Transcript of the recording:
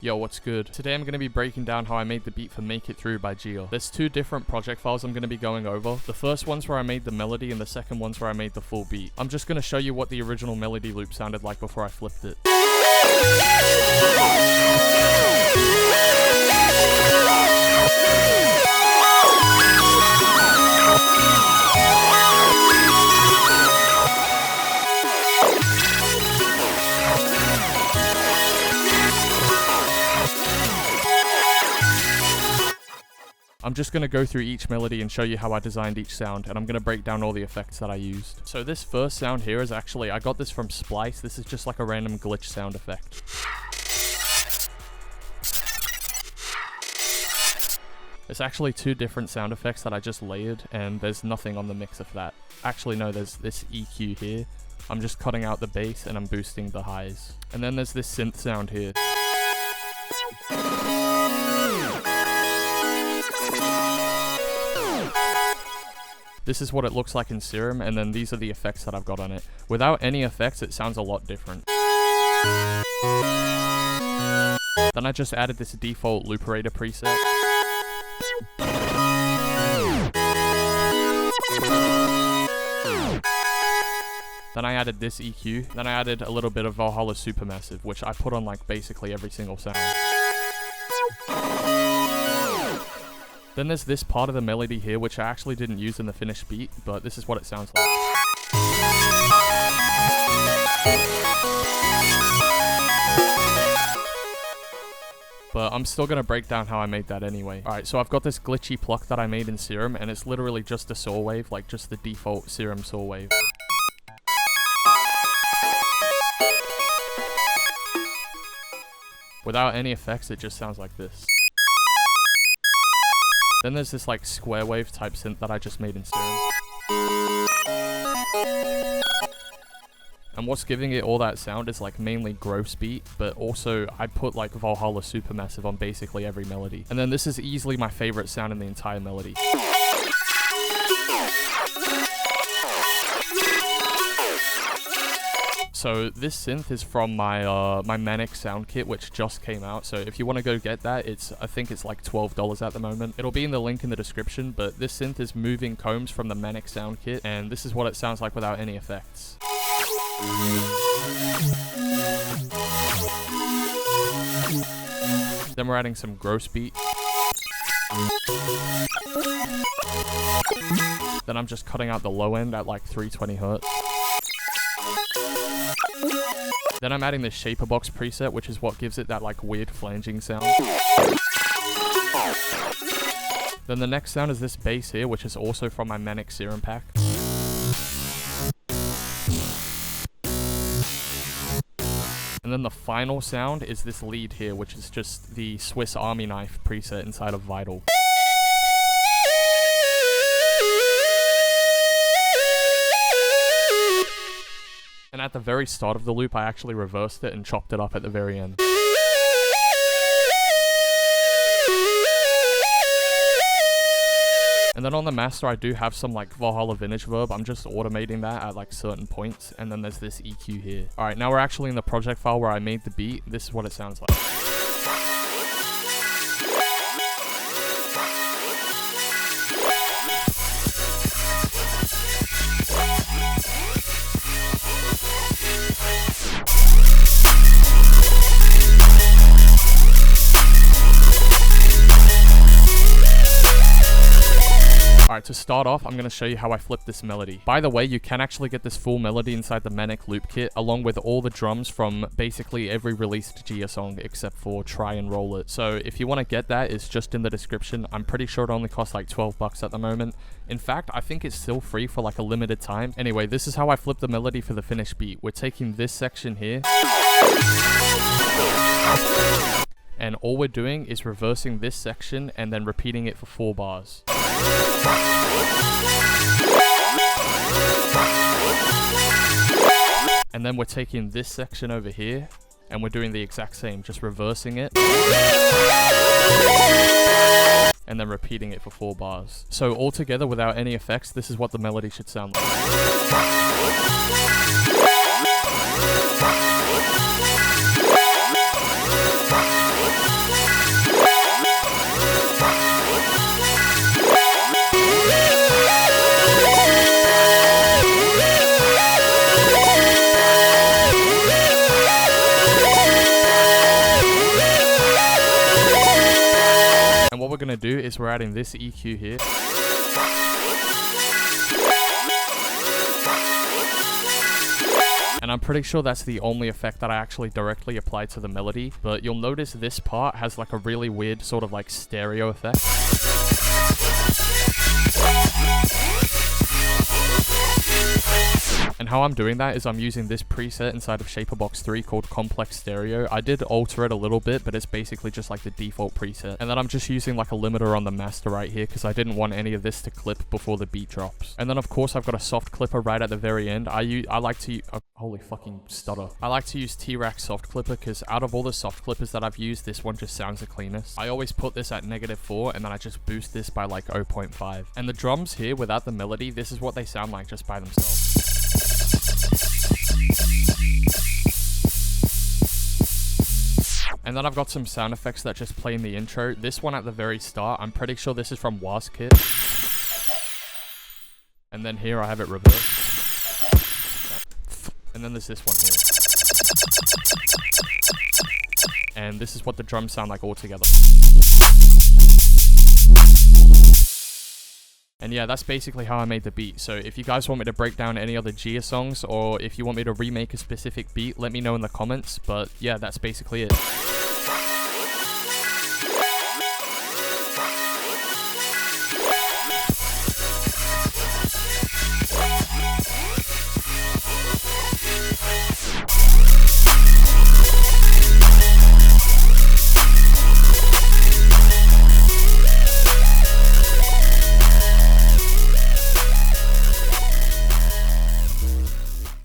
Yo, what's good? Today I'm going to be breaking down how I made the beat for Make It Through by Gia. There's two different project files I'm going to be going over. The first one's where I made the melody and the second one's where I made the full beat. I'm just going to show you what the original melody loop sounded like before I flipped it. I'm just going to go through each melody and show you how I designed each sound, and I'm going to break down all the effects that I used. So this first sound here is actually, I got this from Splice. This is just like a random glitch sound effect. It's actually two different sound effects that I just layered, and there's nothing on the mix of that. Actually no, there's this EQ here. I'm just cutting out the bass and I'm boosting the highs. And then there's this synth sound here. This is what it looks like in Serum, and then these are the effects that I've got on it. Without any effects, it sounds a lot different. Then I just added this default Looperator preset. Then I added this EQ. Then I added a little bit of Valhalla Supermassive, which I put on like basically every single sound. Then there's this part of the melody here, which I actually didn't use in the finished beat, but this is what it sounds like. But I'm still going to break down how I made that anyway. Alright, so I've got this glitchy pluck that I made in Serum, and it's literally just a saw wave, like just the default Serum saw wave. Without any effects, it just sounds like this. Then there's this like square wave type synth that I just made in Serum. And what's giving it all that sound is like mainly gross beat, but also I put like Valhalla Supermassive on basically every melody. And then this is easily my favorite sound in the entire melody. So this synth is from my my Manic sound kit, which just came out. So if you want to go get that, I think it's like $12 at the moment. It'll be in the link in the description, but this synth is moving combs from the Manic sound kit, and this is what it sounds like without any effects. Then we're adding some gross beat. Then I'm just cutting out the low end at like 320 Hz. Then I'm adding the Shaper Box preset, which is what gives it that like weird flanging sound. Then the next sound is this bass here, which is also from my Manic Serum pack. And then the final sound is this lead here, which is just the Swiss Army knife preset inside of Vital. And at the very start of the loop, I actually reversed it and chopped it up at the very end. And then on the master, I do have some like Valhalla Vintage Verb. I'm just automating that at like certain points. And then there's this EQ here. Alright, now we're actually in the project file where I made the beat. This is what it sounds like. Alright, to start off, I'm going to show you how I flipped this melody. By the way, you can actually get this full melody inside the Manic loop kit, along with all the drums from basically every released Gia song, except for Try and Roll It. So if you want to get that, it's just in the description. I'm pretty sure it only costs like 12 bucks at the moment. In fact, I think it's still free for like a limited time. Anyway, this is how I flipped the melody for the finished beat. We're taking this section here. And all we're doing is reversing this section and then repeating it for 4 bars. And then we're taking this section over here and we're doing the exact same, just reversing it. And then repeating it for 4 bars. So altogether, without any effects, this is what the melody should sound like. gonna do is we're adding this EQ here. And I'm pretty sure that's the only effect that I actually directly applied to the melody, but you'll notice this part has like a really weird sort of like stereo effect. And how I'm doing that is I'm using this preset inside of Shaperbox 3 called Complex Stereo. I did alter it a little bit, but it's basically just like the default preset. And then I'm just using like a limiter on the master right here because I didn't want any of this to clip before the beat drops. And then of course I've got a soft clipper right at the very end. I like to holy fucking stutter. I like to use T-Rack soft clipper because out of all the soft clippers that I've used, this one just sounds the cleanest. I always put this at -4 and then I just boost this by like 0.5. And the drums here without the melody, this is what they sound like just by themselves. And then I've got some sound effects that just play in the intro. This one at the very start, I'm pretty sure this is from Waskit. And then here I have it reversed. And then there's this one here. And this is what the drums sound like all together. And yeah, that's basically how I made the beat. So if you guys want me to break down any other Gia songs, or if you want me to remake a specific beat, let me know in the comments. But yeah, that's basically it.